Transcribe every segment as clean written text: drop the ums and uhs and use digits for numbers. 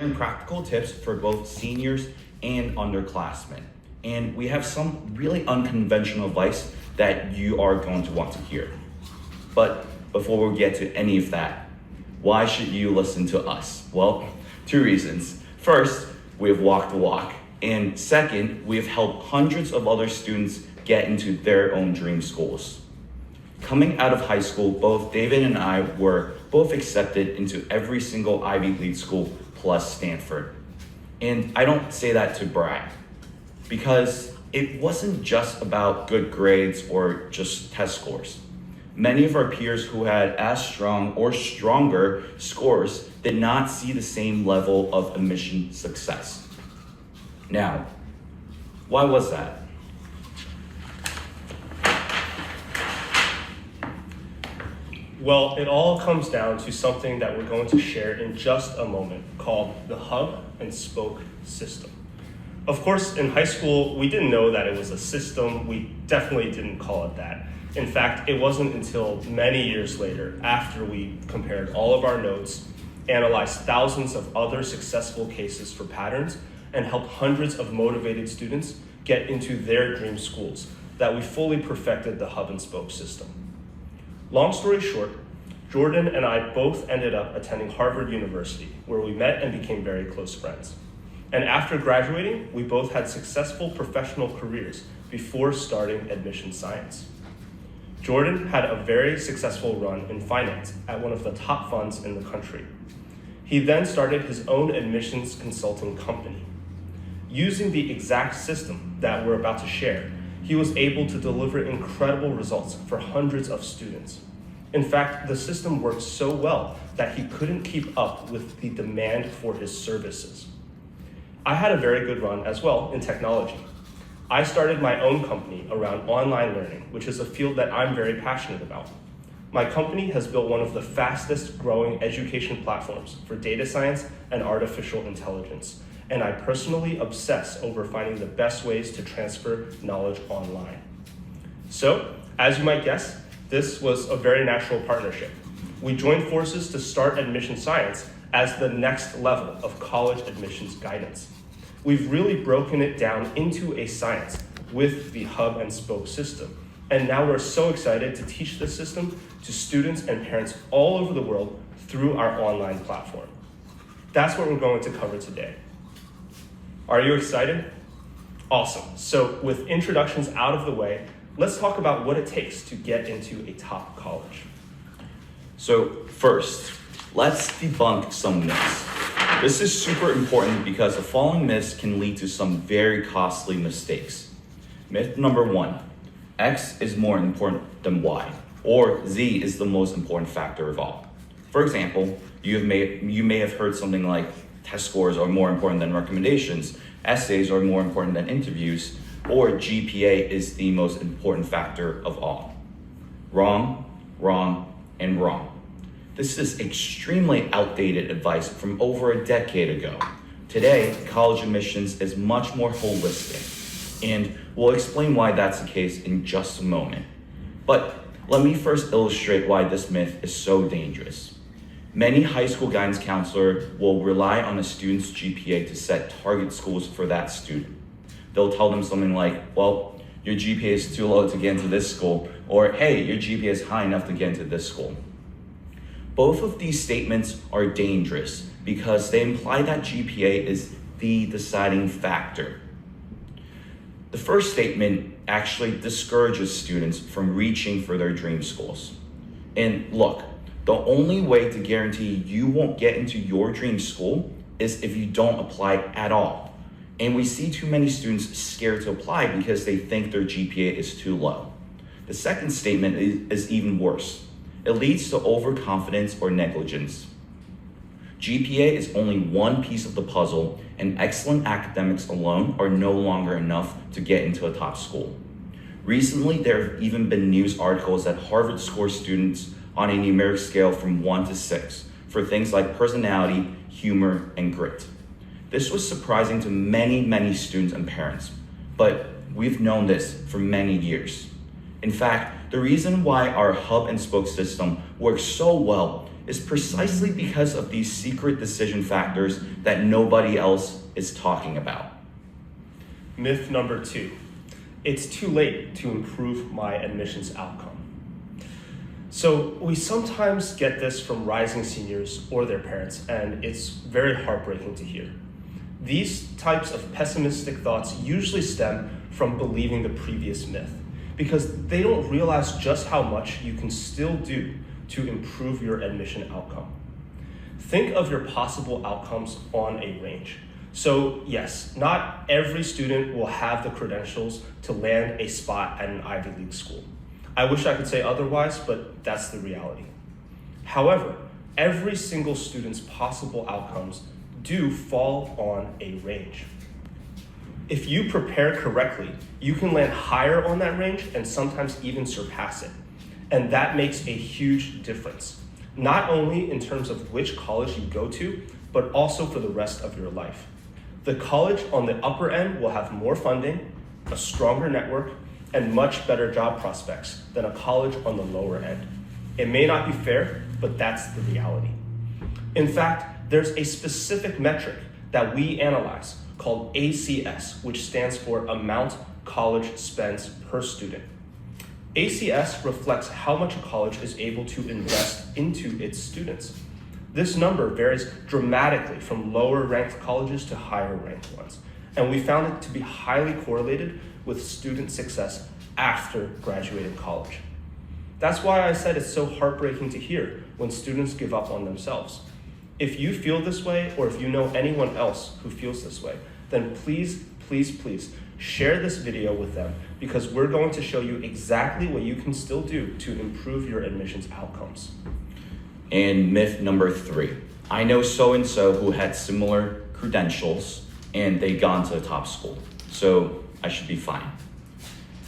and practical tips for both seniors and underclassmen. And we have some really unconventional advice that you are going to want to hear. But before we get to any of that, why should you listen to us? Well, two reasons. First, we have walked the walk. And second, we have helped hundreds of other students get into their own dream schools. Coming out of high school, both David and I were both accepted into every single Ivy League school plus Stanford. And I don't say that to brag, because it wasn't just about good grades or just test scores. Many of our peers who had as strong or stronger scores did not see the same level of admission success. Now, why was that? Well, it all comes down to something that we're going to share in just a moment called the hub and spoke system. Of course, in high school, we didn't know that it was a system. We definitely didn't call it that. In fact, it wasn't until many years later, after we compared all of our notes, analyzed thousands of other successful cases for patterns, and helped hundreds of motivated students get into their dream schools, that we fully perfected the hub and spoke system. Long story short, Jordan and I both ended up attending Harvard University, where we met and became very close friends. And after graduating, we both had successful professional careers before starting admission science. Jordan had a very successful run in finance at one of the top funds in the country. He then started his own admissions consulting company. Using the exact system that we're about to share, he was able to deliver incredible results for hundreds of students. In fact, the system worked so well that he couldn't keep up with the demand for his services. I had a very good run as well in technology. I started my own company around online learning, which is a field that I'm very passionate about. My company has built one of the fastest growing education platforms for data science and artificial intelligence, and I personally obsess over finding the best ways to transfer knowledge online. So, as you might guess, this was a very natural partnership. We joined forces to start admission science as the next level of college admissions guidance. We've really broken it down into a science with the hub and spoke system. And now we're so excited to teach this system to students and parents all over the world through our online platform. That's what we're going to cover today. Are you excited? Awesome. So with introductions out of the way, let's talk about what it takes to get into a top college. So first, let's debunk some myths. This is super important because the following myths can lead to some very costly mistakes. Myth number one, X is more important than Y, or Z is the most important factor of all. For example, you may have heard something like test scores are more important than recommendations, essays are more important than interviews, or GPA is the most important factor of all. Wrong, wrong, and wrong. This is extremely outdated advice from over a decade ago. Today, college admissions is much more holistic, and we'll explain why that's the case in just a moment. But let me first illustrate why this myth is so dangerous. Many high school guidance counselors will rely on a student's GPA to set target schools for that student. They'll tell them something like, well, your GPA is too low to get into this school, or hey, your GPA is high enough to get into this school. Both of these statements are dangerous because they imply that GPA is the deciding factor. The first statement actually discourages students from reaching for their dream schools. And look, the only way to guarantee you won't get into your dream school is if you don't apply at all. And we see too many students scared to apply because they think their GPA is too low. The second statement is even worse. It leads to overconfidence or negligence. GPA is only one piece of the puzzle, and excellent academics alone are no longer enough to get into a top school. Recently, there have even been news articles that Harvard scores students on a numeric scale from 1 to 6 for things like personality, humor, and grit. This was surprising to many students and parents, but we've known this for many years. In fact, the reason why our hub and spoke system works so well is precisely because of these secret decision factors that nobody else is talking about. Myth number 2, it's too late to improve my admissions outcome. So we sometimes get this from rising seniors or their parents, and it's very heartbreaking to hear. These types of pessimistic thoughts usually stem from believing the previous myth, because they don't realize just how much you can still do to improve your admission outcome. Think of your possible outcomes on a range. So yes, not every student will have the credentials to land a spot at an Ivy League school. I wish I could say otherwise, but that's the reality. However, every single student's possible outcomes do fall on a range. If you prepare correctly, you can land higher on that range and sometimes even surpass it. And that makes a huge difference, not only in terms of which college you go to, but also for the rest of your life. The college on the upper end will have more funding, a stronger network, and much better job prospects than a college on the lower end. It may not be fair, but that's the reality. In fact, there's a specific metric that we analyze called ACS, which stands for Amount College Spends Per Student. ACS reflects how much a college is able to invest into its students. This number varies dramatically from lower ranked colleges to higher ranked ones, and we found it to be highly correlated with student success after graduating college. That's why I said it's so heartbreaking to hear when students give up on themselves. If you feel this way, or if you know anyone else who feels this way, then please, please, please share this video with them, because we're going to show you exactly what you can still do to improve your admissions outcomes. And myth number 3, I know so-and-so who had similar credentials and they gone to the top school, so I should be fine.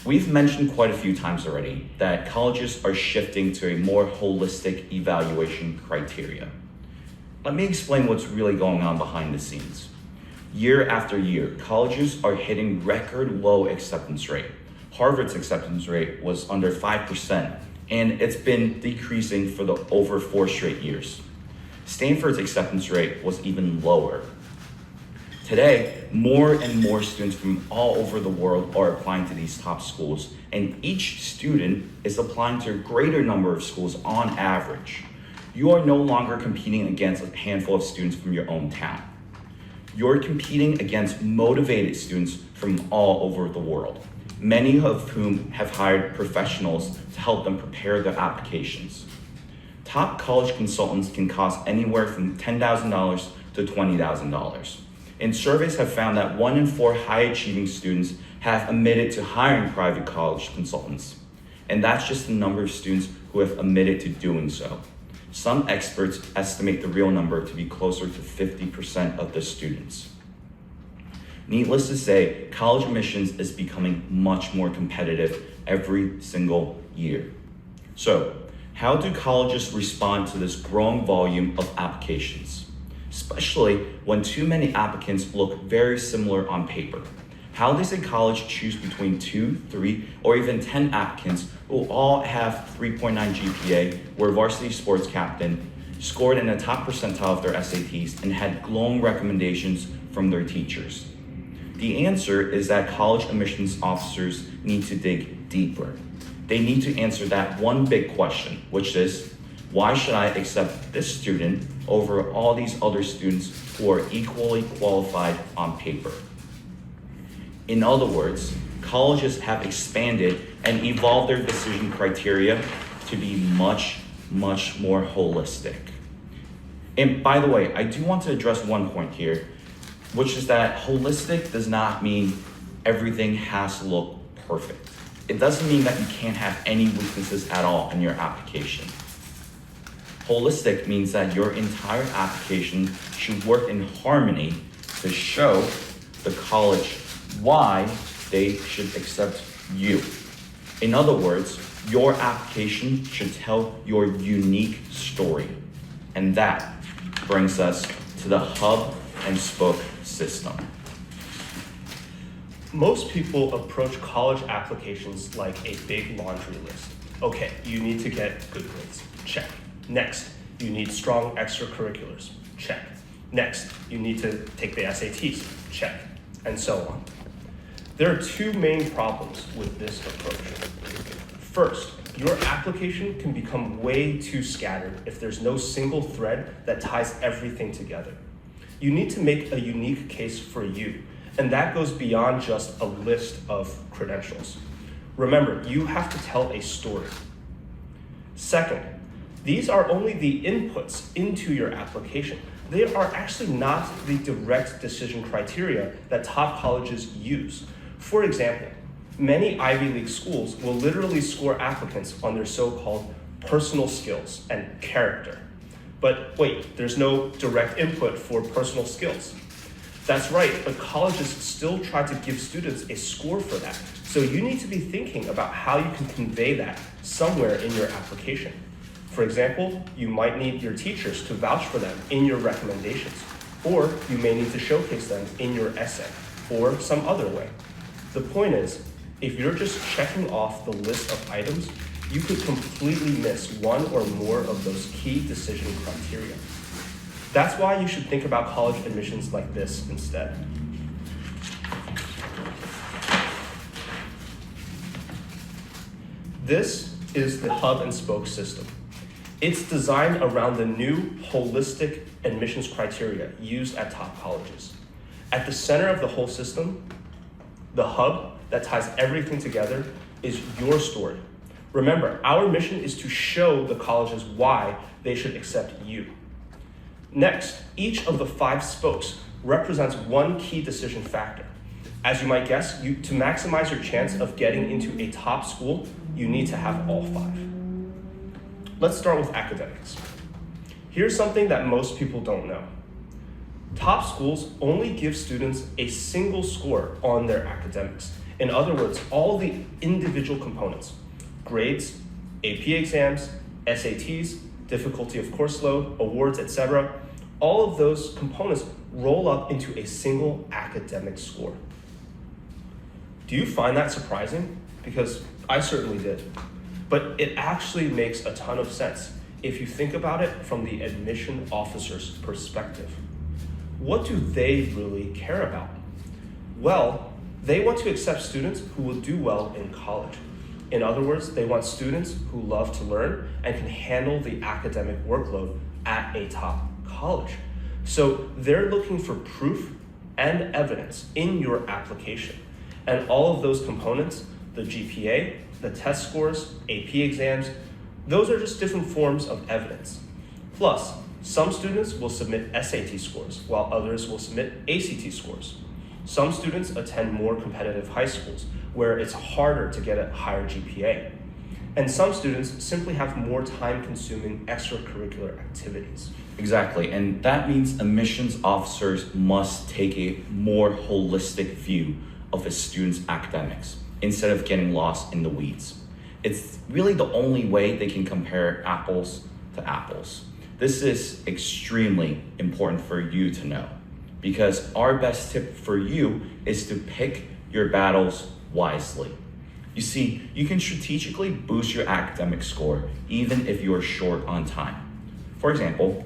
We've mentioned quite a few times already that colleges are shifting to a more holistic evaluation criteria. Let me explain what's really going on behind the scenes. Year after year, colleges are hitting record low acceptance rate. Harvard's acceptance rate was under 5%, and it's been decreasing for over 4 straight years. Stanford's acceptance rate was even lower. Today, more and more students from all over the world are applying to these top schools, and each student is applying to a greater number of schools on average. You are no longer competing against a handful of students from your own town. You're competing against motivated students from all over the world, many of whom have hired professionals to help them prepare their applications. Top college consultants can cost anywhere from $10,000 to $20,000. And surveys have found that 1 in 4 high-achieving students have admitted to hiring private college consultants. And that's just the number of students who have admitted to doing so. Some experts estimate the real number to be closer to 50% of the students. Needless to say, college admissions is becoming much more competitive every single year. So, how do colleges respond to this growing volume of applications? Especially when too many applicants look very similar on paper. How does a college choose between 2, 3, or even 10 applicants who all have 3.9 GPA, were varsity sports captain, scored in the top percentile of their SATs, and had glowing recommendations from their teachers? The answer is that college admissions officers need to dig deeper. They need to answer that one big question, which is, why should I accept this student over all these other students who are equally qualified on paper? In other words, colleges have expanded and evolved their decision criteria to be much, much more holistic. And by the way, I do want to address one point here, which is that holistic does not mean everything has to look perfect. It doesn't mean that you can't have any weaknesses at all in your application. Holistic means that your entire application should work in harmony to show the college why they should accept you. In other words, your application should tell your unique story. And that brings us to the hub and spoke system. Most people approach college applications like a big laundry list. Okay, you need to get good grades. Check. Next, You need strong extracurriculars. Check. Next, you need to take the SATs. Check. And so on. There are two main problems with this approach. First, your application can become way too scattered if there's no single thread that ties everything together. You need to make a unique case for you, and that goes beyond just a list of credentials. Remember, you have to tell a story. Second, these are only the inputs into your application. They are actually not the direct decision criteria that top colleges use. For example, many Ivy League schools will literally score applicants on their so-called personal skills and character. But wait, there's no direct input for personal skills. That's right, but colleges still try to give students a score for that. So you need to be thinking about how you can convey that somewhere in your application. For example, you might need your teachers to vouch for them in your recommendations, or you may need to showcase them in your essay, or some other way. The point is, if you're just checking off the list of items, you could completely miss one or more of those key decision criteria. That's why you should think about college admissions like this instead. This is the hub and spoke system. It's designed around the new holistic admissions criteria used at top colleges. At the center of the whole system, the hub that ties everything together is your story. Remember, our mission is to show the colleges why they should accept you. Next, each of the 5 spokes represents one key decision factor. As you might guess, to maximize your chance of getting into a top school, you need to have all 5. Let's start with academics. Here's something that most people don't know. Top schools only give students a single score on their academics. In other words, all the individual components, grades, AP exams, SATs, difficulty of course load, awards, etc., all of those components roll up into a single academic score. Do you find that surprising? Because I certainly did. But it actually makes a ton of sense if you think about it from the admission officer's perspective. What do they really care about? Well, they want to accept students who will do well in college. In other words, they want students who love to learn and can handle the academic workload at a top college. So they're looking for proof and evidence in your application. And all of those components, the GPA, the test scores, AP exams, those are just different forms of evidence. Plus, some students will submit SAT scores, while others will submit ACT scores. Some students attend more competitive high schools, where it's harder to get a higher GPA. And some students simply have more time-consuming extracurricular activities. Exactly, and that means admissions officers must take a more holistic view of a student's academics instead of getting lost in the weeds. It's really the only way they can compare apples to apples. This is extremely important for you to know, because our best tip for you is to pick your battles wisely. You see, you can strategically boost your academic score even if you are short on time. For example,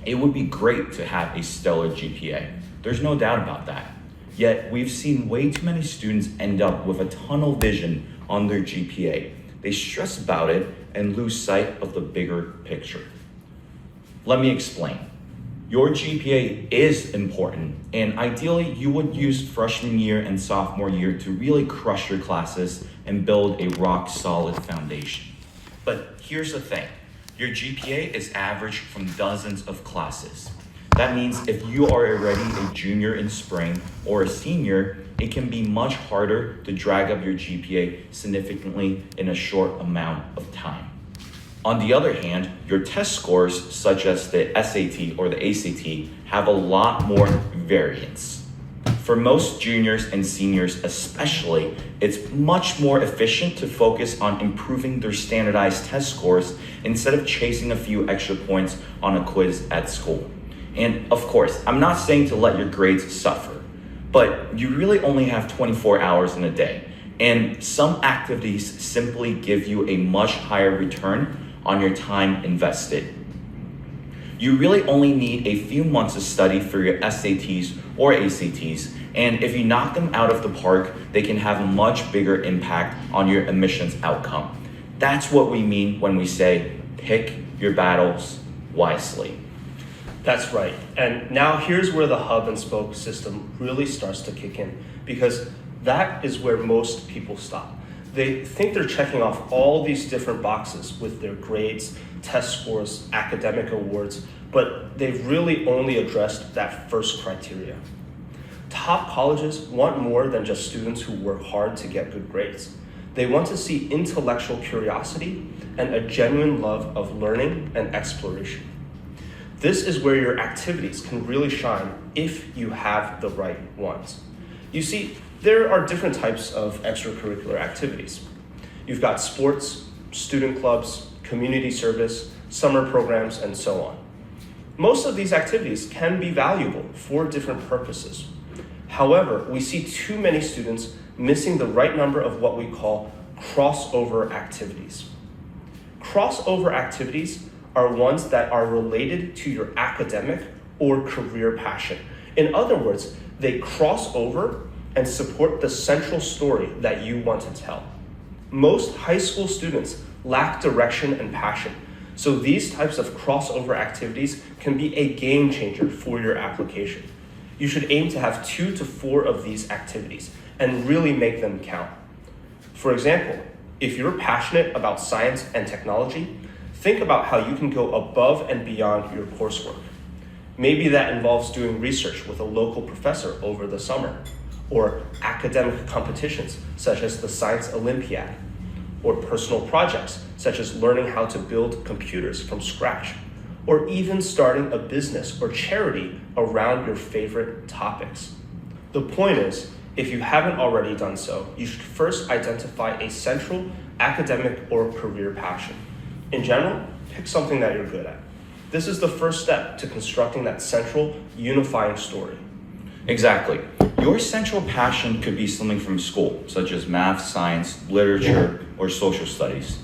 it would be great to have a stellar GPA. There's no doubt about that. Yet, we've seen way too many students end up with a tunnel vision on their GPA. They stress about it and lose sight of the bigger picture. Let me explain. Your GPA is important, and ideally you would use freshman year and sophomore year to really crush your classes and build a rock solid foundation. But here's the thing, your GPA is averaged from dozens of classes. That means if you are already a junior in spring or a senior, it can be much harder to drag up your GPA significantly in a short amount of time. On the other hand, your test scores, such as the SAT or the ACT, have a lot more variance. For most juniors and seniors especially, it's much more efficient to focus on improving their standardized test scores instead of chasing a few extra points on a quiz at school. And of course, I'm not saying to let your grades suffer, but you really only have 24 hours in a day, and some activities simply give you a much higher return on your time invested. You really only need a few months of study for your SATs or ACTs, and if you knock them out of the park, they can have a much bigger impact on your admissions outcome. That's what we mean when we say pick your battles wisely. That's right. And now here's where the hub and spoke system really starts to kick in, because that is where most people stop. They think they're checking off all these different boxes with their grades, test scores, academic awards, but they've really only addressed that first criteria. Top colleges want more than just students who work hard to get good grades. They want to see intellectual curiosity and a genuine love of learning and exploration. This is where your activities can really shine if you have the right ones. You see, there are different types of extracurricular activities. You've got sports, student clubs, community service, summer programs, and so on. Most of these activities can be valuable for different purposes. However, we see too many students missing the right number of what we call crossover activities. Crossover activities are ones that are related to your academic or career passion. In other words, they cross over and support the central story that you want to tell. Most high school students lack direction and passion, so these types of crossover activities can be a game changer for your application. You should aim to have 2 to 4 of these activities and really make them count. For example, if you're passionate about science and technology, think about how you can go above and beyond your coursework. Maybe that involves doing research with a local professor over the summer, or academic competitions such as the Science Olympiad, or personal projects such as learning how to build computers from scratch, or even starting a business or charity around your favorite topics. The point is, if you haven't already done so, you should first identify a central academic or career passion. In general, pick something that you're good at. This is the first step to constructing that central, unifying story. Exactly. Your central passion could be something from school, such as math, science, literature, or social studies.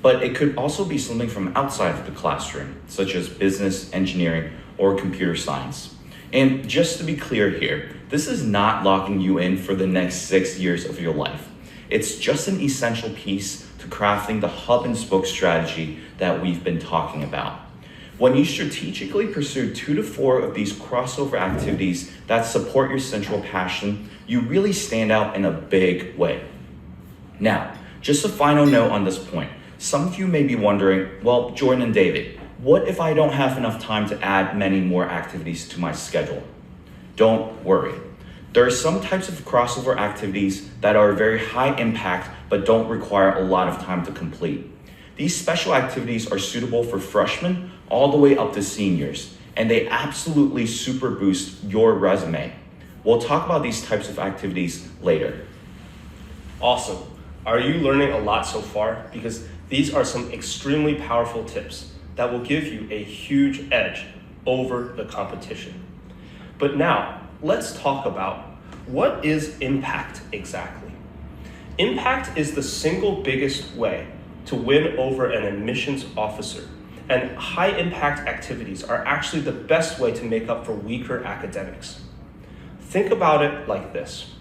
But it could also be something from outside of the classroom, such as business, engineering, or computer science. And just to be clear here, this is not locking you in for the next 6 years of your life. It's just an essential piece to crafting the hub and spoke strategy that we've been talking about. When you strategically pursue 2 to 4 of these crossover activities that support your central passion, you really stand out in a big way. Now, just a final note on this point. Some of you may be wondering, well, Jordan and David, what if I don't have enough time to add many more activities to my schedule? Don't worry. There are some types of crossover activities that are very high impact but don't require a lot of time to complete. These special activities are suitable for freshmen all the way up to seniors, and they absolutely super boost your resume. We'll talk about these types of activities later. Awesome. Are you learning a lot so far? Because these are some extremely powerful tips that will give you a huge edge over the competition. But now, let's talk about what is impact exactly. Impact is the single biggest way to win over an admissions officer, and high impact activities are actually the best way to make up for weaker academics. Think about it like this.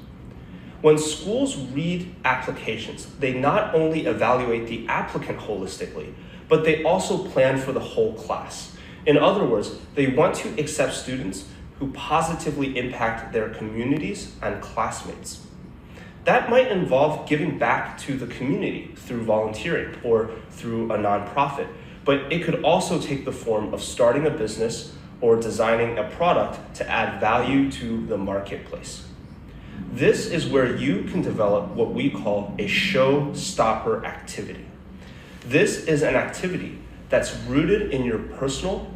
When schools read applications, they not only evaluate the applicant holistically, but they also plan for the whole class. In other words, they want to accept students who positively impact their communities and classmates. That might involve giving back to the community through volunteering or through a nonprofit, but it could also take the form of starting a business or designing a product to add value to the marketplace. This is where you can develop what we call a showstopper activity. This is an activity that's rooted in your personal,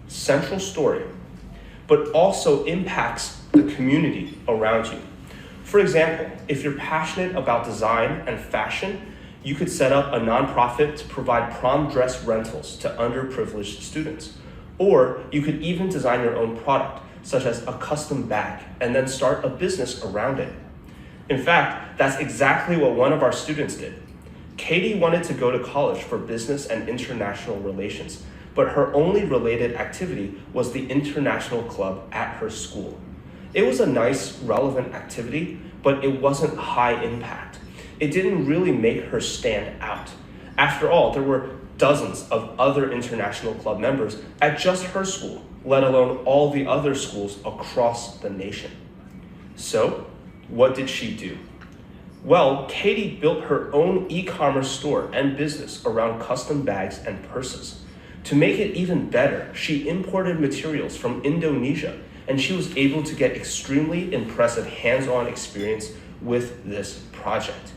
central story, but also impacts the community around you. For example, if you're passionate about design and fashion, you could set up a nonprofit to provide prom dress rentals to underprivileged students. Or you could even design your own product, such as a custom bag, and then start a business around it. In fact, that's exactly what one of our students did. Katie wanted to go to college for business and international relations, but her only related activity was the international club at her school. It was a nice, relevant activity, but it wasn't high impact. It didn't really make her stand out. After all, there were dozens of other international club members at just her school, let alone all the other schools across the nation. So, what did she do? Well, Katie built her own e-commerce store and business around custom bags and purses. To make it even better, she imported materials from Indonesia, and she was able to get extremely impressive hands-on experience with this project.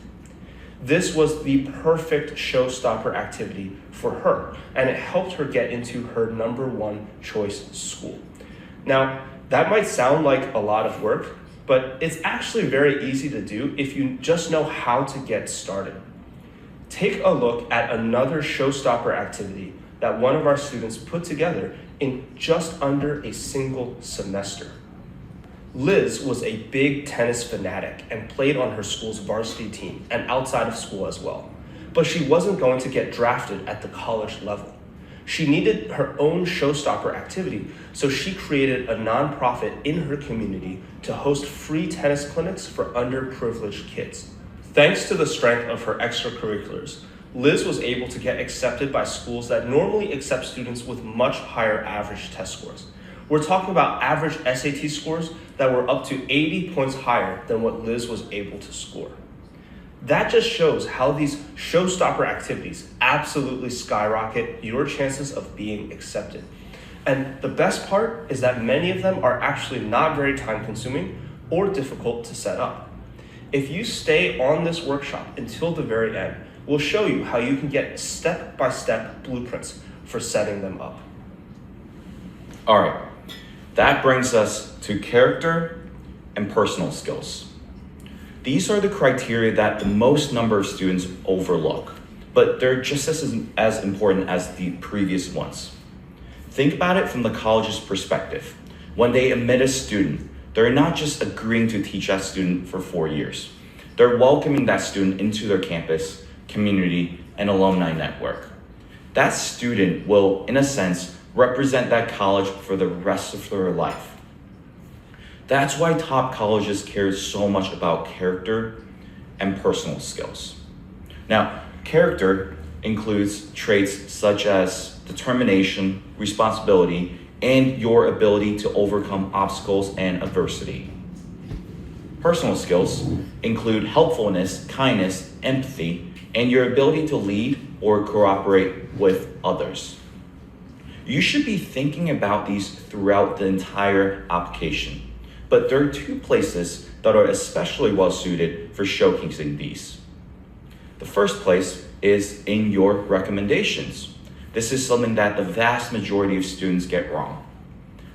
This was the perfect showstopper activity for her, and it helped her get into her #1 choice school. Now, that might sound like a lot of work, but it's actually very easy to do if you just know how to get started. Take a look at another showstopper activity that one of our students put together in just under a single semester. Liz was a big tennis fanatic and played on her school's varsity team and outside of school as well. But she wasn't going to get drafted at the college level. She needed her own showstopper activity, so she created a nonprofit in her community to host free tennis clinics for underprivileged kids. Thanks to the strength of her extracurriculars, Liz was able to get accepted by schools that normally accept students with much higher average test scores. We're talking about average SAT scores that were up to 80 points higher than what Liz was able to score. That just shows how these showstopper activities absolutely skyrocket your chances of being accepted. And the best part is that many of them are actually not very time consuming or difficult to set up. If you stay on this workshop until the very end, we'll show you how you can get step-by-step blueprints for setting them up. All right, that brings us to character and personal skills. These are the criteria that the most number of students overlook, but they're just as important as the previous ones. Think about it from the college's perspective. When they admit a student, they're not just agreeing to teach that student for 4 years. They're welcoming that student into their campus, community, and alumni network. That student will, in a sense, represent that college for the rest of their life. That's why top colleges care so much about character and personal skills. Now, character includes traits such as determination, responsibility, and your ability to overcome obstacles and adversity. Personal skills include helpfulness, kindness, empathy, and your ability to lead or cooperate with others. You should be thinking about these throughout the entire application, but there are 2 places that are especially well suited for showcasing these. The first place is in your recommendations. This is something that the vast majority of students get wrong.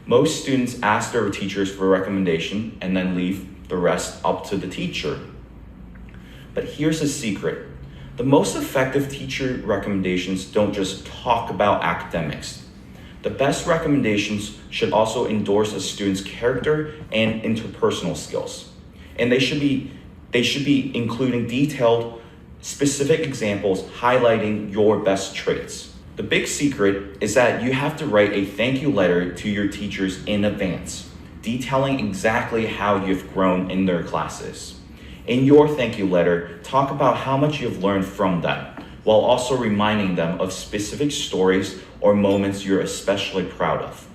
Most students ask their teachers for a recommendation and then leave the rest up to the teacher. But here's a secret. The most effective teacher recommendations don't just talk about academics. The best recommendations should also endorse a student's character and interpersonal skills. And they should be including detailed, specific examples highlighting your best traits. The big secret is that you have to write a thank you letter to your teachers in advance, detailing exactly how you've grown in their classes. In your thank you letter, talk about how much you've learned from them, while also reminding them of specific stories or moments you're especially proud of.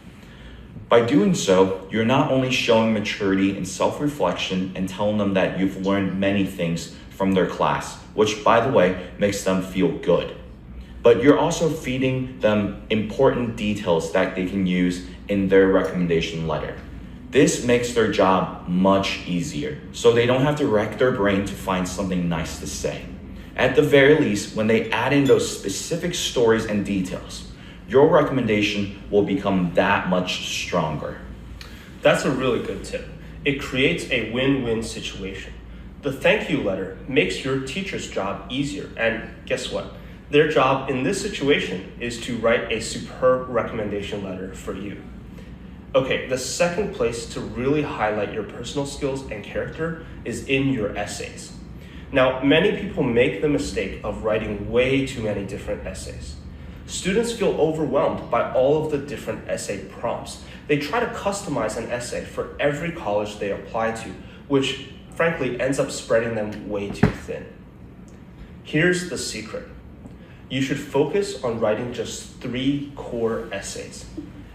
By doing so, you're not only showing maturity and self-reflection and telling them that you've learned many things from their class, which, by the way, makes them feel good, but you're also feeding them important details that they can use in their recommendation letter. This makes their job much easier, so they don't have to rack their brain to find something nice to say. At the very least, when they add in those specific stories and details, your recommendation will become that much stronger. That's a really good tip. It creates a win-win situation. The thank you letter makes your teacher's job easier, and guess what? Their job in this situation is to write a superb recommendation letter for you. Okay, the second place to really highlight your personal skills and character is in your essays. Now, many people make the mistake of writing way too many different essays. Students feel overwhelmed by all of the different essay prompts. They try to customize an essay for every college they apply to, which frankly ends up spreading them way too thin. Here's the secret. You should focus on writing just 3 core essays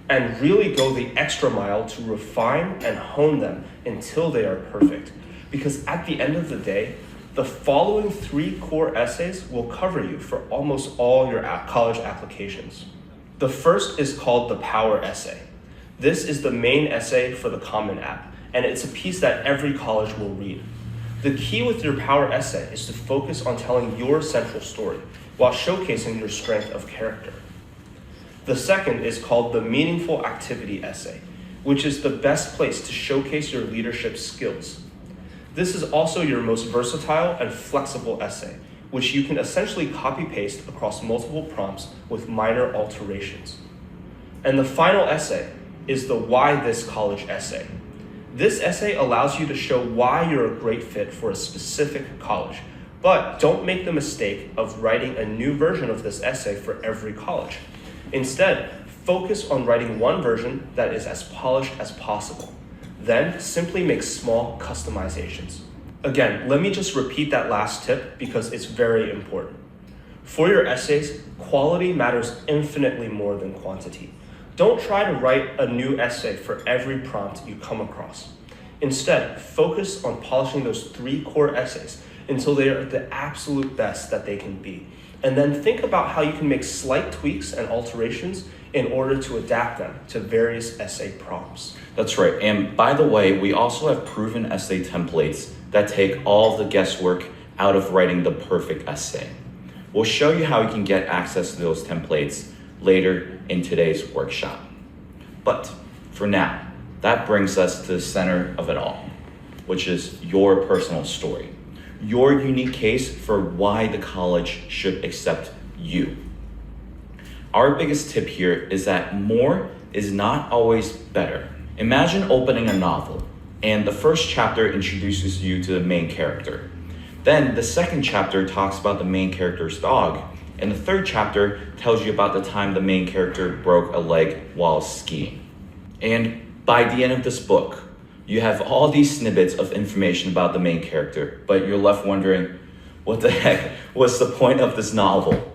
and really go the extra mile to refine and hone them until they are perfect. Because at the end of the day, the following 3 core essays will cover you for almost all your college applications. The first is called the Power Essay. This is the main essay for the Common App, and it's a piece that every college will read. The key with your Power Essay is to focus on telling your central story while showcasing your strength of character. The second is called the Meaningful Activity Essay, which is the best place to showcase your leadership skills. This is also your most versatile and flexible essay, which you can essentially copy-paste across multiple prompts with minor alterations. And the final essay is the Why This College essay. This essay allows you to show why you're a great fit for a specific college, but don't make the mistake of writing a new version of this essay for every college. Instead, focus on writing one version that is as polished as possible. Then simply make small customizations. Again, let me just repeat that last tip because it's very important. For your essays, quality matters infinitely more than quantity. Don't try to write a new essay for every prompt you come across. Instead, focus on polishing those 3 core essays until they are the absolute best that they can be. And then think about how you can make slight tweaks and alterations in order to adapt them to various essay prompts. That's right. And by the way, we also have proven essay templates that take all the guesswork out of writing the perfect essay. We'll show you how you can get access to those templates later in today's workshop. But for now, that brings us to the center of it all, which is your personal story, your unique case for why the college should accept you. Our biggest tip here is that more is not always better. Imagine opening a novel, and the first chapter introduces you to the main character. Then the second chapter talks about the main character's dog, and the third chapter tells you about the time the main character broke a leg while skiing. And by the end of this book, you have all these snippets of information about the main character, but you're left wondering, what the heck was the point of this novel?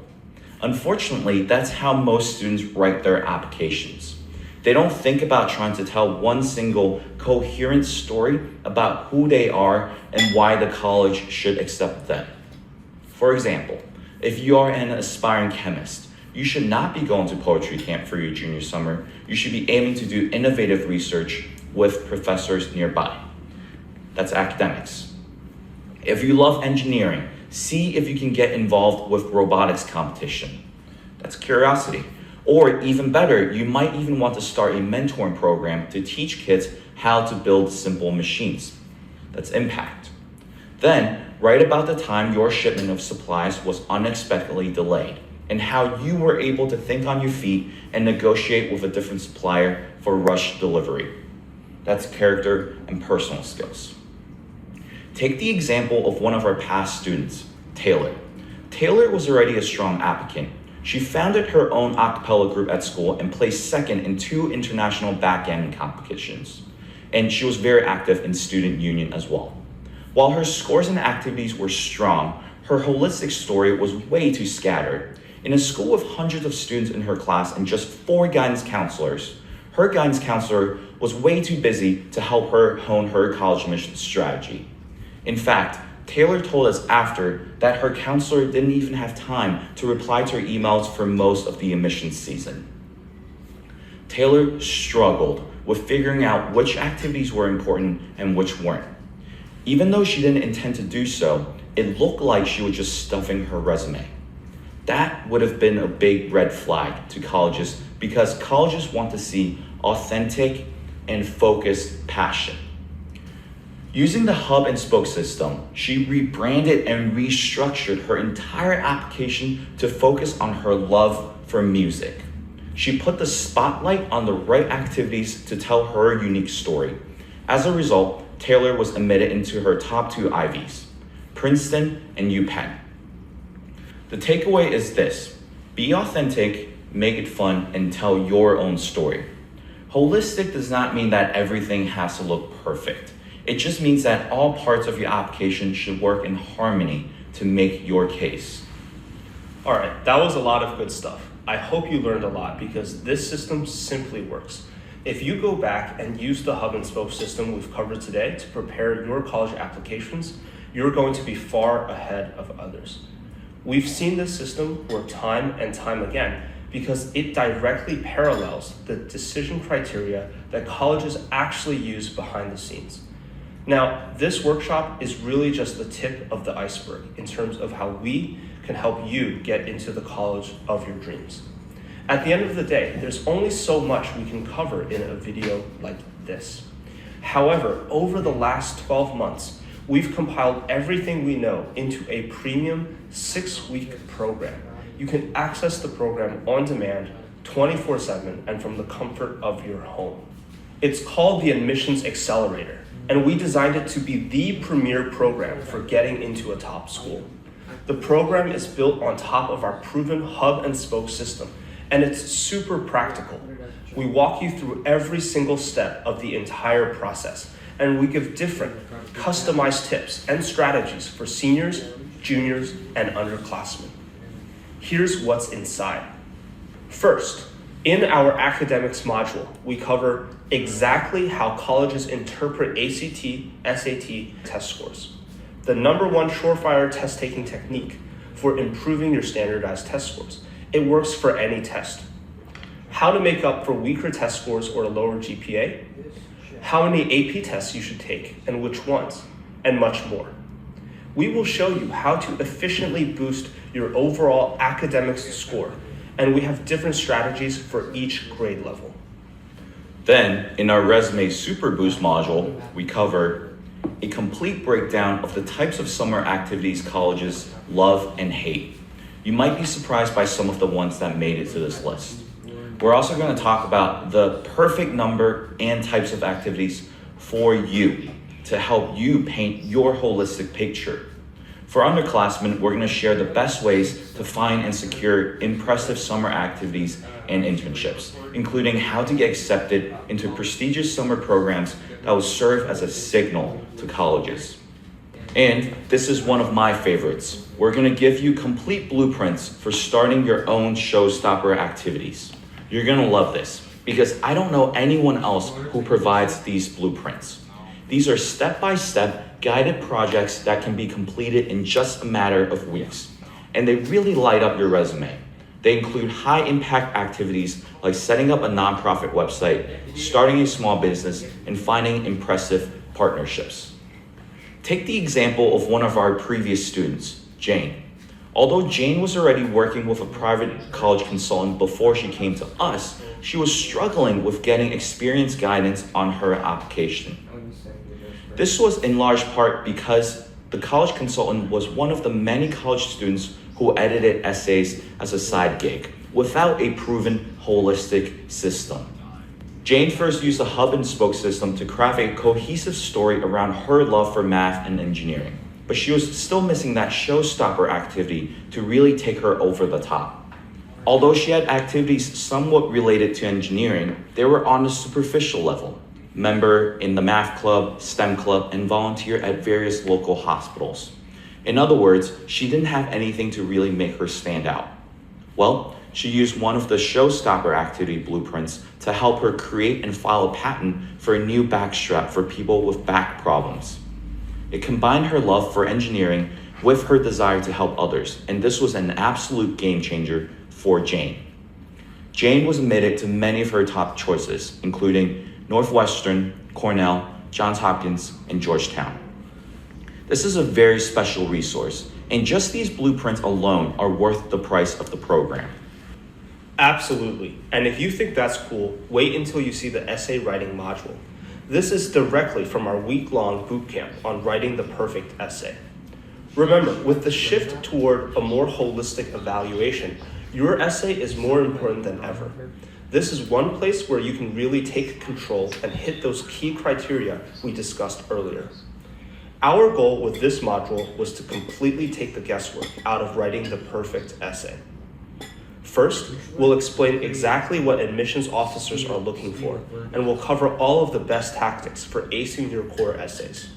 Unfortunately, that's how most students write their applications. They don't think about trying to tell one single coherent story about who they are and why the college should accept them. For example, if you are an aspiring chemist, you should not be going to poetry camp for your junior summer. You should be aiming to do innovative research with professors nearby. That's academics. If you love engineering, see if you can get involved with robotics competition. That's curiosity. Or even better, you might even want to start a mentoring program to teach kids how to build simple machines. That's impact. Then, write about the time your shipment of supplies was unexpectedly delayed and how you were able to think on your feet and negotiate with a different supplier for rush delivery. That's character and personal skills. Take the example of one of our past students, Taylor. Taylor was already a strong applicant. She founded her own a cappella group at school and placed second in 2 international backgammon competitions. And she was very active in student union as well. While her scores and activities were strong, her holistic story was way too scattered. In a school with hundreds of students in her class and just 4 guidance counselors, her guidance counselor was way too busy to help her hone her college admissions strategy. In fact, Taylor told us after that her counselor didn't even have time to reply to her emails for most of the admissions season. Taylor struggled with figuring out which activities were important and which weren't. Even though she didn't intend to do so, it looked like she was just stuffing her resume. That would have been a big red flag to colleges because colleges want to see authentic and focused passion. Using the hub and spoke system, she rebranded and restructured her entire application to focus on her love for music. She put the spotlight on the right activities to tell her unique story. As a result, Taylor was admitted into her top 2 Ivies, Princeton and UPenn. The takeaway is this: be authentic make it fun, and tell your own story. Holistic does not mean that everything has to look perfect. It just means that all parts of your application should work in harmony to make your case. All right, that was a lot of good stuff. I hope you learned a lot because this system simply works. If you go back and use the hub and spoke system we've covered today to prepare your college applications, you're going to be far ahead of others. We've seen this system work time and time again because it directly parallels the decision criteria that colleges actually use behind the scenes. Now, this workshop is really just the tip of the iceberg in terms of how we can help you get into the college of your dreams. At the end of the day, there's only so much we can cover in a video like this. However, over the last 12 months, we've compiled everything we know into a premium 6-week program. You can access the program on demand 24/7 and from the comfort of your home. It's called the Admissions Accelerator, and we designed it to be the premier program for getting into a top school. The program is built on top of our proven hub and spoke system, and it's super practical. We walk you through every single step of the entire process, and we give different, customized tips and strategies for seniors, juniors, and underclassmen. Here's what's inside. First, in our academics module, we cover exactly how colleges interpret ACT, SAT test scores, the #1 surefire test-taking technique for improving your standardized test scores. It works for any test. How to make up for weaker test scores or a lower GPA, how many AP tests you should take and which ones, and much more. We will show you how to efficiently boost your overall academics score, and we have different strategies for each grade level. Then, in our Resume Super Boost module, we cover a complete breakdown of the types of summer activities colleges love and hate. You might be surprised by some of the ones that made it to this list. We're also going to talk about the perfect number and types of activities for you to help you paint your holistic picture. For underclassmen, we're going to share the best ways to find and secure impressive summer activities and internships, including how to get accepted into prestigious summer programs that will serve as a signal to colleges. And this is one of my favorites. We're going to give you complete blueprints for starting your own showstopper activities. You're going to love this because I don't know anyone else who provides these blueprints. These are step-by-step guided projects that can be completed in just a matter of weeks, and they really light up your resume. They include high-impact activities like setting up a nonprofit website, starting a small business, and finding impressive partnerships. Take the example of one of our previous students, Jane. Although Jane was already working with a private college consultant before she came to us, she was struggling with getting experience guidance on her application. This was in large part because the college consultant was one of the many college students who edited essays as a side gig without a proven holistic system. Jane first used the hub and spoke system to craft a cohesive story around her love for math and engineering, but she was still missing that showstopper activity to really take her over the top. Although she had activities somewhat related to engineering, they were on a superficial level. Member in the math club, STEM club, and volunteer at various local hospitals. In other words, she didn't have anything to really make her stand out. Well, she used one of the showstopper activity blueprints to help her create and file a patent for a new back strap for people with back problems. It combined her love for engineering with her desire to help others, and this was an absolute game changer for Jane. Jane was admitted to many of her top choices, including Northwestern, Cornell, Johns Hopkins, and Georgetown. This is a very special resource, and just these blueprints alone are worth the price of the program. Absolutely. And if you think that's cool, wait until you see the essay writing module. This is directly from our week-long bootcamp on writing the perfect essay. Remember, with the shift toward a more holistic evaluation, your essay is more important than ever. This is one place where you can really take control and hit those key criteria we discussed earlier. Our goal with this module was to completely take the guesswork out of writing the perfect essay. First, we'll explain exactly what admissions officers are looking for, and we'll cover all of the best tactics for acing your core essays.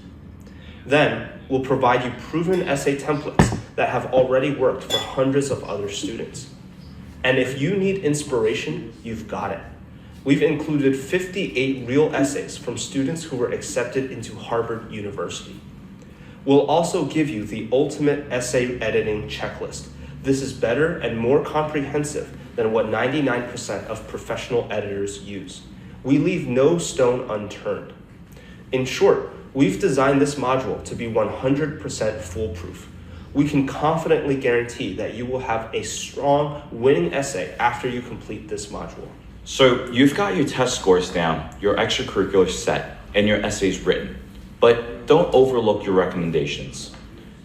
Then, we'll provide you proven essay templates that have already worked for hundreds of other students. And if you need inspiration, you've got it. We've included 58 real essays from students who were accepted into Harvard University. We'll also give you the ultimate essay editing checklist. This is better and more comprehensive than what 99% of professional editors use. We leave no stone unturned. In short, we've designed this module to be 100% foolproof. We can confidently guarantee that you will have a strong, winning essay after you complete this module. So you've got your test scores down, your extracurriculars set, and your essays written. But don't overlook your recommendations.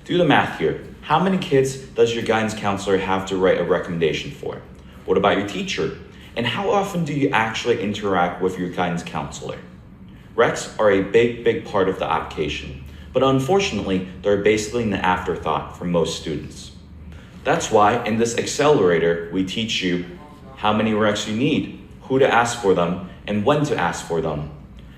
Do the math here. How many kids does your guidance counselor have to write a recommendation for? What about your teacher? And how often do you actually interact with your guidance counselor? Recs are a big part of the application, but unfortunately, they're basically an afterthought for most students. That's why in this accelerator, we teach you how many recs you need, who to ask for them, and when to ask for them,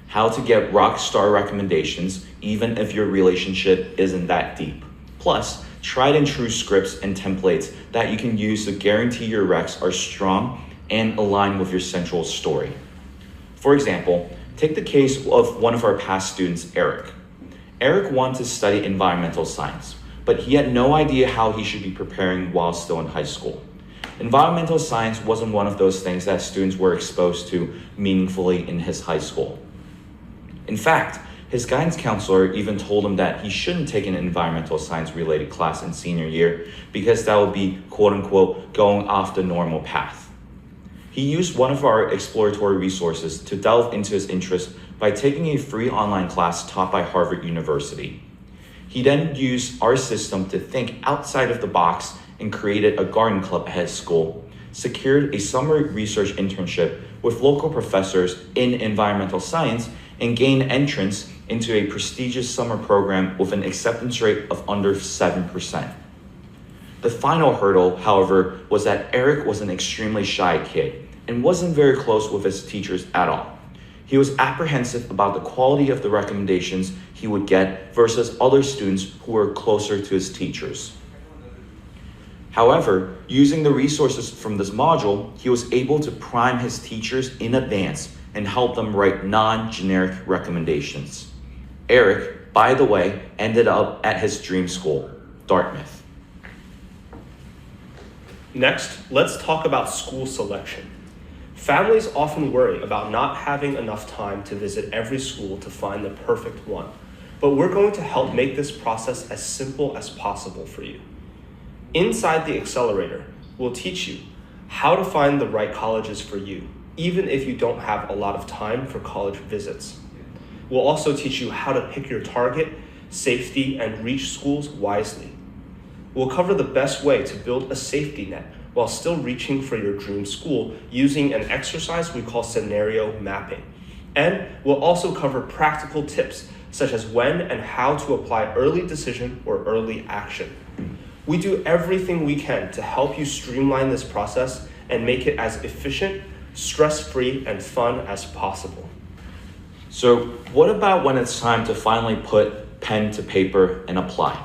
how to get rock star recommendations even if your relationship isn't that deep. Plus, tried and true scripts and templates that you can use to guarantee your recs are strong and align with your central story. For example, take the case of one of our past students, Eric. Eric wanted to study environmental science, but he had no idea how he should be preparing while still in high school. Environmental science wasn't one of those things that students were exposed to meaningfully in his high school. In fact, his guidance counselor even told him that he shouldn't take an environmental science related class in senior year because that would be quote unquote going off the normal path. He used one of our exploratory resources to delve into his interest by taking a free online class taught by Harvard University. He then used our system to think outside of the box and created a garden club at his school, secured a summer research internship with local professors in environmental science, and gained entrance into a prestigious summer program with an acceptance rate of under 7%. The final hurdle, however, was that Eric was an extremely shy kid and wasn't very close with his teachers at all. He was apprehensive about the quality of the recommendations he would get versus other students who were closer to his teachers. However, using the resources from this module, he was able to prime his teachers in advance and help them write non-generic recommendations. Eric, by the way, ended up at his dream school, Dartmouth. Next, let's talk about school selection. Families often worry about not having enough time to visit every school to find the perfect one, but we're going to help make this process as simple as possible for you. Inside the accelerator, we'll teach you how to find the right colleges for you, even if you don't have a lot of time for college visits. We'll also teach you how to pick your target, safety, and reach schools wisely. We'll cover the best way to build a safety net while still reaching for your dream school using an exercise we call scenario mapping. And we'll also cover practical tips such as when and how to apply early decision or early action. We do everything we can to help you streamline this process and make it as efficient, stress-free, and fun as possible. So what about when it's time to finally put pen to paper and apply?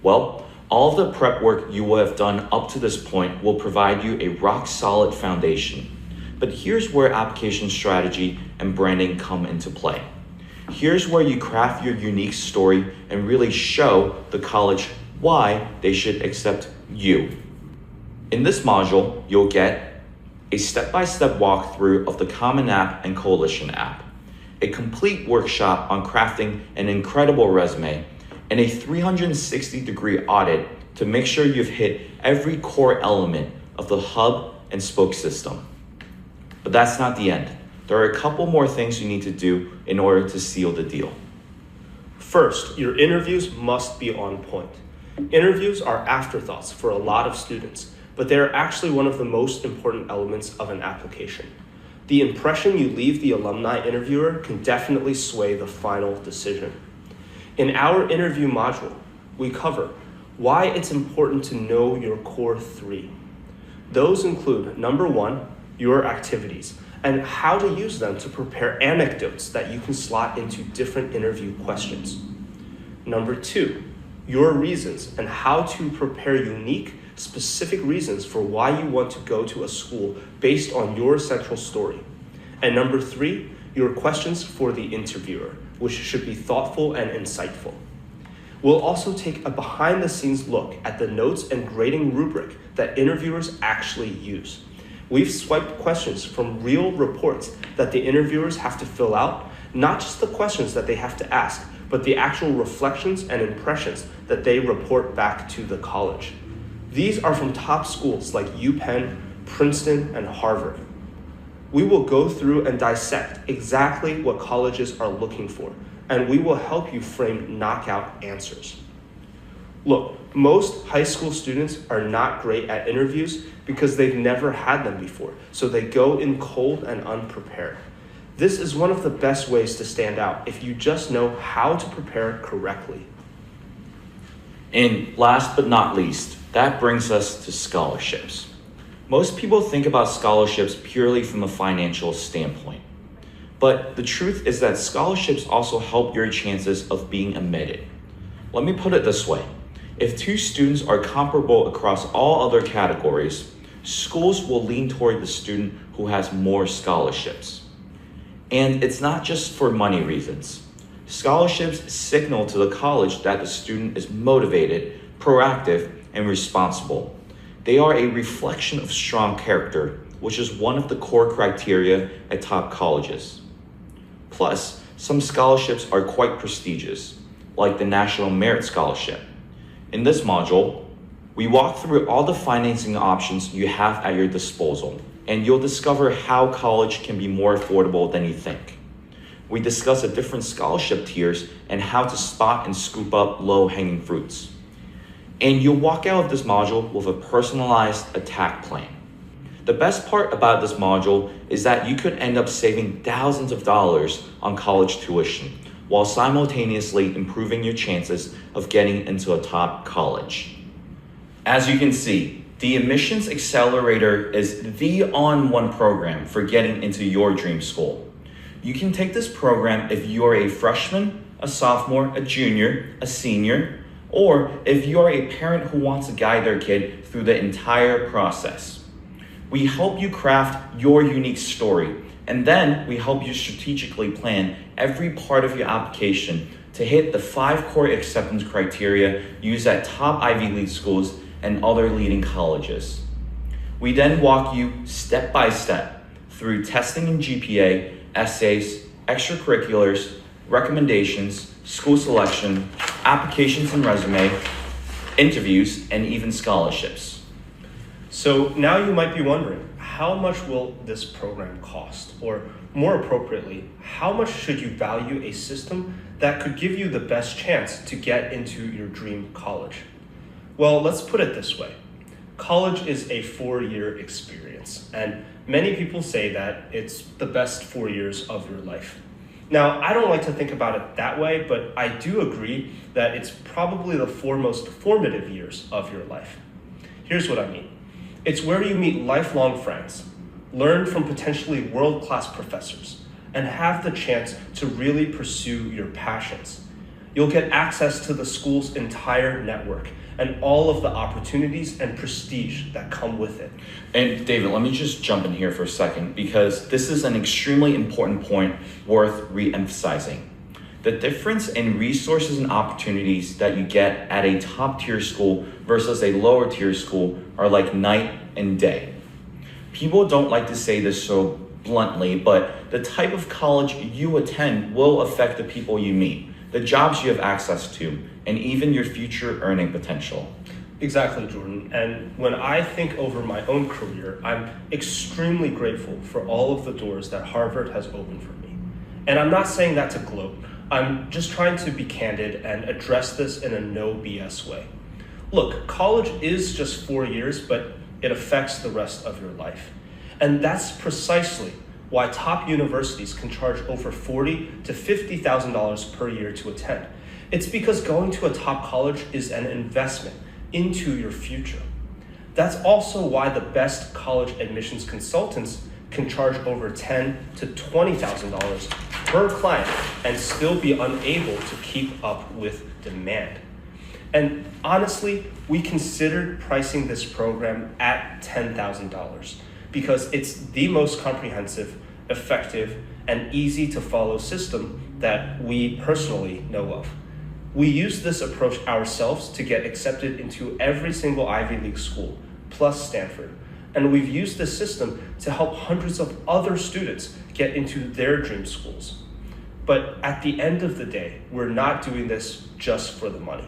Well, all of the prep work you will have done up to this point will provide you a rock-solid foundation. But here's where application strategy and branding come into play. Here's where you craft your unique story and really show the college why they should accept you. In this module, you'll get a step-by-step walkthrough of the Common App and Coalition app, a complete workshop on crafting an incredible resume, and a 360-degree audit to make sure you've hit every core element of the hub and spoke system. But that's not the end. There are a couple more things you need to do in order to seal the deal. First, your interviews must be on point. Interviews are afterthoughts for a lot of students, but they are actually one of the most important elements of an application. The impression you leave the alumni interviewer can definitely sway the final decision. In our interview module, we cover why it's important to know your core three, Those include, number one, your activities and how to use them to prepare anecdotes that you can slot into different interview questions. Number two, your reasons and how to prepare unique, specific reasons for why you want to go to a school based on your central story. And number three, your questions for the interviewer, which should be thoughtful and insightful. We'll also take a behind-the-scenes look at the notes and grading rubric that interviewers actually use. We've swiped questions from real reports that the interviewers have to fill out, not just the questions that they have to ask, but the actual reflections and impressions that they report back to the college. These are from top schools like UPenn, Princeton, and Harvard. We will go through and dissect exactly what colleges are looking for, and we will help you frame knockout answers. Look, most high school students are not great at interviews because they've never had them before, so they go in cold and unprepared. This is one of the best ways to stand out if you just know how to prepare correctly. And last but not least, that brings us to scholarships. Most people think about scholarships purely from a financial standpoint. But the truth is that scholarships also help your chances of being admitted. Let me put it this way. If two students are comparable across all other categories, schools will lean toward the student who has more scholarships. And it's not just for money reasons. Scholarships signal to the college that the student is motivated, proactive, and responsible. They are a reflection of strong character, which is one of the core criteria at top colleges. Plus, some scholarships are quite prestigious, like the National Merit Scholarship. In this module, we walk through all the financing options you have at your disposal, and you'll discover how college can be more affordable than you think. We discuss the different scholarship tiers and how to spot and scoop up low-hanging fruits. And you'll walk out of this module with a personalized attack plan. The best part about this module is that you could end up saving thousands of dollars on college tuition while simultaneously improving your chances of getting into a top college. As you can see, the Admissions Accelerator is the all-in-one program for getting into your dream school. You can take this program if you are a freshman, a sophomore, a junior, a senior, or if you are a parent who wants to guide their kid through the entire process. We help you craft your unique story, and then we help you strategically plan every part of your application to hit the 5 core acceptance criteria used at top Ivy League schools and other leading colleges. We then walk you step by step through testing in GPA, essays, extracurriculars, recommendations, school selection, applications and resume, interviews, and even scholarships. So now you might be wondering, how much will this program cost? Or more appropriately, how much should you value a system that could give you the best chance to get into your dream college? Well, let's put it this way. College is a 4-year experience, and many people say that it's the best 4 years of your life. Now, I don't like to think about it that way, but I do agree that it's probably the 4 most formative years of your life. Here's what I mean. It's where you meet lifelong friends, learn from potentially world-class professors, and have the chance to really pursue your passions. You'll get access to the school's entire network and all of the opportunities and prestige that come with it. And David, let me just jump in here for a second because this is an extremely important point worth re-emphasizing. The difference in resources and opportunities that you get at a top tier school versus a lower tier school are like night and day. People don't like to say this so bluntly, but the type of college you attend will affect the people you meet, the jobs you have access to, and even your future earning potential. Exactly, Jordan. And when I think over my own career, I'm extremely grateful for all of the doors that Harvard has opened for me. And I'm not saying that to gloat. I'm just trying to be candid and address this in a no BS way. Look, college is just 4 years, but it affects the rest of your life. And that's precisely why top universities can charge over $40,000 to $50,000 per year to attend. It's because going to a top college is an investment into your future. That's also why the best college admissions consultants can charge over $10,000 to $20,000 per client and still be unable to keep up with demand. And honestly, we considered pricing this program at $10,000 because it's the most comprehensive, effective, and easy to follow system that we personally know of. We use this approach ourselves to get accepted into every single Ivy League school, plus Stanford. And we've used this system to help hundreds of other students get into their dream schools. But at the end of the day, we're not doing this just for the money.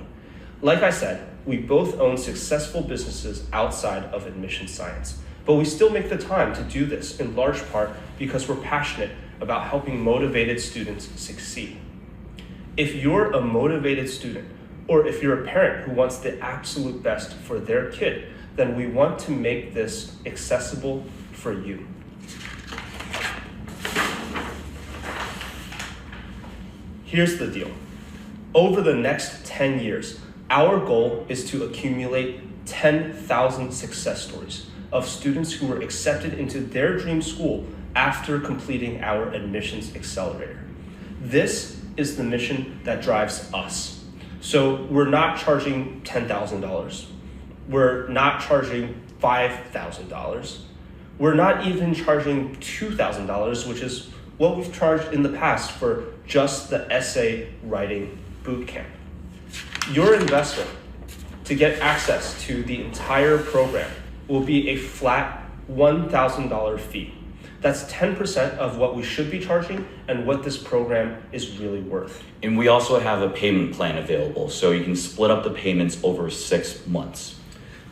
Like I said, we both own successful businesses outside of admissions science, but we still make the time to do this in large part because we're passionate about helping motivated students succeed. If you're a motivated student, or if you're a parent who wants the absolute best for their kid, then we want to make this accessible for you. Here's the deal. Over the next 10 years, our goal is to accumulate 10,000 success stories of students who were accepted into their dream school after completing our admissions accelerator. This is the mission that drives us. So we're not charging $10,000. We're not charging $5,000. We're not even charging $2,000, which is what we've charged in the past for just the essay writing bootcamp. Your investment to get access to the entire program will be a flat $1,000 fee. That's 10% of what we should be charging and what this program is really worth. And we also have a payment plan available, so you can split up the payments over 6 months.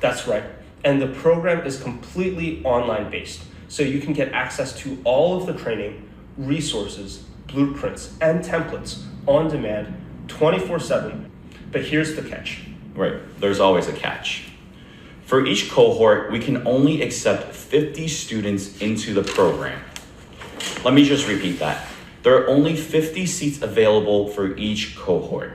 That's right. And the program is completely online based, so you can get access to all of the training, resources, blueprints, and templates on demand 24/7. But here's the catch. Right, there's always a catch. For each cohort, we can only accept 50 students into the program. Let me just repeat that. There are only 50 seats available for each cohort.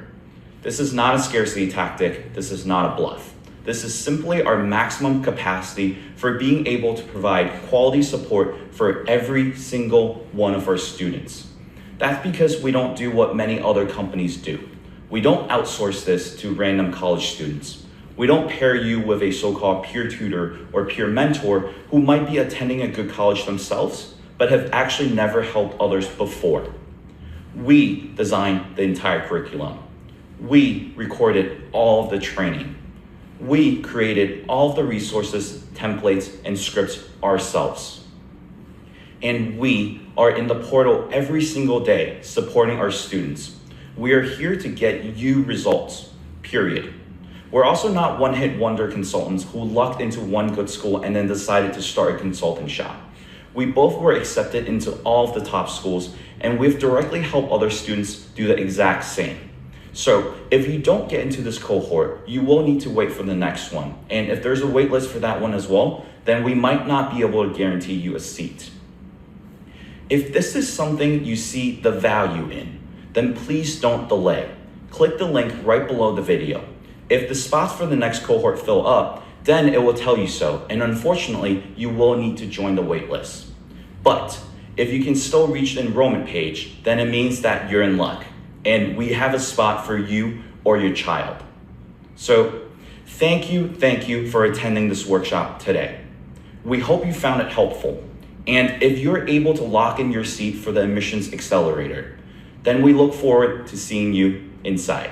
This is not a scarcity tactic. This is not a bluff. This is simply our maximum capacity for being able to provide quality support for every single one of our students. That's because we don't do what many other companies do. We don't outsource this to random college students. We don't pair you with a so-called peer tutor or peer mentor who might be attending a good college themselves, but have actually never helped others before. We designed the entire curriculum. We recorded all of the training. We created all of the resources, templates, and scripts ourselves. And we are in the portal every single day supporting our students. We are here to get you results, period. We're also not one-hit wonder consultants who lucked into one good school and then decided to start a consulting shop. We both were accepted into all of the top schools, and we've directly helped other students do the exact same. So if you don't get into this cohort, you will need to wait for the next one. And if there's a wait list for that one as well, then we might not be able to guarantee you a seat. If this is something you see the value in, then please don't delay. Click the link right below the video. If the spots for the next cohort fill up, then it will tell you so, and unfortunately, you will need to join the wait list. But if you can still reach the enrollment page, then it means that you're in luck, and we have a spot for you or your child. So thank you for attending this workshop today. We hope you found it helpful, and if you're able to lock in your seat for the admissions accelerator, then we look forward to seeing you inside.